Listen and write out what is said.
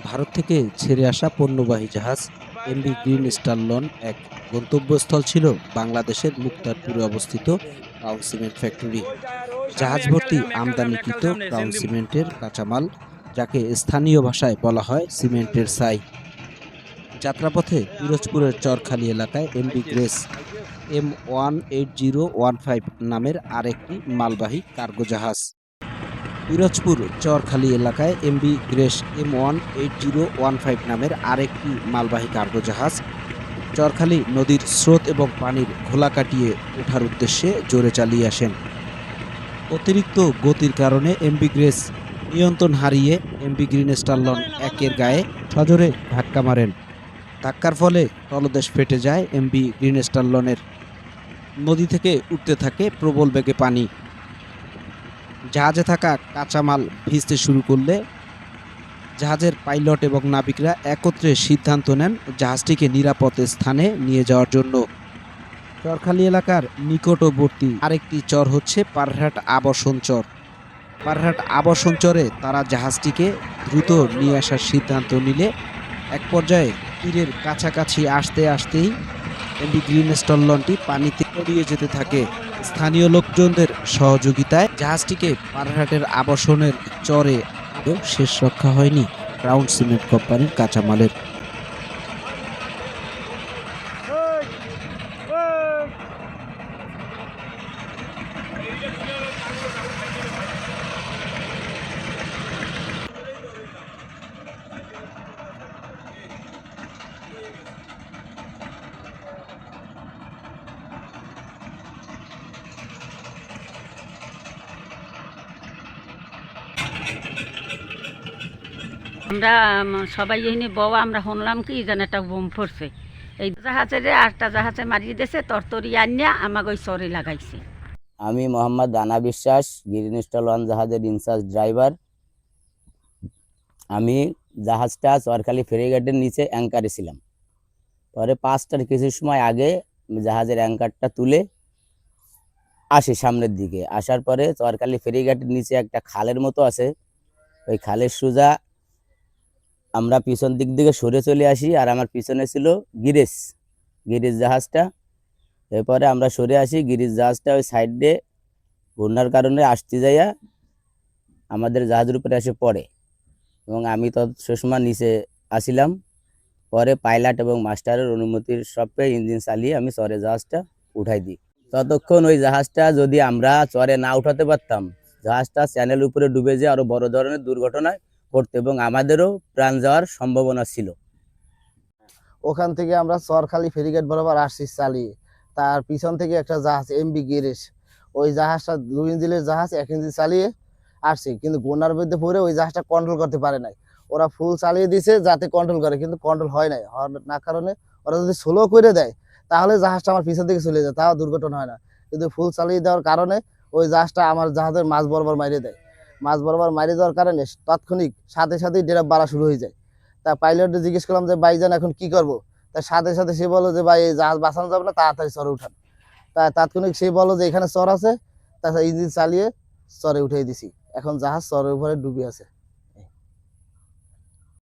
ভারত থেকে ছেড়ে আসা পণ্যবাহী জাহাজ এমভি গ্রিন স্টার লন এক গন্তব্যস্থল ছিল বাংলাদেশের মুক্তারপুরে অবস্থিত ক্রাউন সিমেন্ট ফ্যাক্টরি। জাহাজ ভর্তি আমদানিকৃত ক্রাউন সিমেন্টের কাঁচামাল, যাকে স্থানীয় ভাষায় বলা হয় সিমেন্টের ছাই। যাত্রাপথে পিরোজপুরের চরখালী এলাকায় এমভি গ্রেস M18015 নামের আরেকটি মালবাহী কার্গো জাহাজ। পিরোজপুর চরখালী এলাকায় এমভি গ্রেস M18015 নামের আরেকটি মালবাহী কার্গো জাহাজ চরখালী নদীর স্রোত এবং পানির ঘোলা কাটিয়ে ওঠার উদ্দেশ্যে জোরে চালিয়ে আসেন। অতিরিক্ত গতির কারণে এমভি গ্রেস নিয়ন্ত্রণ হারিয়ে এমভি গ্রিন স্টার লন একের গায়ে সজোরে ধাক্কা মারেন। ধাক্কার ফলে তলদেশ ফেটে যায় এমভি গ্রিন স্টার লনের। নদী থেকে উঠতে থাকে প্রবল বেগে পানি। জাহাজে থাকা কাঁচামাল ভিজতে শুরু করলে জাহাজের পাইলট এবং নাবিকরা একত্রে সিদ্ধান্ত নেন জাহাজটিকে নিরাপদ স্থানে নিয়ে যাওয়ার জন্য। চরখালী এলাকার নিকটবর্তী আরেকটি চর হচ্ছে পারহাট আবাসন চর। পারহাট আবাসন চরে তারা জাহাজটিকে দ্রুত নিয়ে আসার সিদ্ধান্ত নিলে এক পর্যায়ে তীরের কাছাকাছি আসতেই এমভি গ্রিন স্টার লনটি পানিতে তলিয়ে যেতে থাকে। স্থানীয় লোকজনদের সহযোগিতায় জাহাজটিকে পারহাটের আবাসনের চরে শেষ রক্ষা হয়নি ক্রাউন সিমেন্ট কোম্পানির কাঁচামালের। আমরা সবাই এখানে বাবা আমরা শুনলাম কি যেন একটা বোম পড়ছে, এই জাহাজে আটটা জাহাজে মারিয়ে দিয়েছে, তরতরি আনিয়া আমাকে ওই চরে লাগাইছে। আমি মোহাম্মদ রানা বিশ্বাস, গ্রিন স্টার লন জাহাজের ইনচার্জ ড্রাইভার। আমি জাহাজটা চরখালী ফেরিঘাটের নিচে অ্যাঙ্কারে ছিলাম। পরে 5টার কিছু সময় আগে জাহাজের অ্যাঙ্কারটা তুলে আসি সামনের দিকে। আসার পরে চরখালী ফেরিঘাটের নিচে একটা খালের মতো আছে, ওই খালের সোজা আমরা পিছন দিক থেকে সরে চলে আসি। আর আমার পিছনে ছিল গিরিশ জাহাজটা। এরপরে আমরা সরে আসি, গিরিশ জাহাজটা ওই সাইডে ঘূর্ণার কারণে আসতে যাইয়া আমাদের জাহাজের উপরে এসে পড়ে এবং আমি তো সে সময় নিচে আসিলাম। পরে পাইলট এবং মাস্টারের অনুমতির সত্ত্বে ইঞ্জিন চালিয়ে আমি চরে জাহাজটা উঠাই দিই। ততক্ষণ ওই জাহাজটা যদি আমরা চরে না উঠাতে পারতাম, জাহাজটা চ্যানেল উপরে ডুবে যেয়ে আরো বড় ধরনের দুর্ঘটনায় পড়তো এবং আমাদেরও প্রাণ যাওয়ার সম্ভাবনা ছিল। ওখান থেকে আমরা চরখালী ফেরিঘাট বরাবর আসছি চালিয়ে, তার পিছন থেকে একটা জাহাজ এমভি গিরিশ, ওই জাহাজটা 2 ইঞ্জিনের জাহাজ 1 ইঞ্জিন চালিয়ে আসছে, কিন্তু গোনার মধ্যে পড়ে ওই জাহাজটা কন্ট্রোল করতে পারে নাই। ওরা ফুল চালিয়ে দিছে যাতে কন্ট্রোল করে, কিন্তু কন্ট্রোল হয় নাই। হওয়ার না কারণে ওরা যদি স্লো করে দেয় তাহলে জাহাজটা আমার পিছন থেকে চলে যায়, তাও দুর্ঘটনা হয় না। কিন্তু ফুল চালিয়ে দেওয়ার কারণে ওই জাহাজটা আমার জাহাজের মাঝ বরাবর মারিয়ে দেয়। মাঝ বরাবর মারিয়ে দেওয়ার কারণে তাৎক্ষণিক সাথে ড্রাফ বাড়া শুরু হয়ে যায়। তা পাইলটকে জিজ্ঞেস করলাম যে ভাইজান এখন কি করবো? তার সাথে সে বলো যে ভাই এই জাহাজ বাঁচানো যাবে না, তাড়াতাড়ি চরে উঠান। তা তাৎক্ষণিক সে বলো যে এখানে চর আছে, তাছাড়া ইঞ্জিন চালিয়ে চরে উঠিয়ে দিছি। এখন জাহাজ চরের উপরে ডুবে আছে।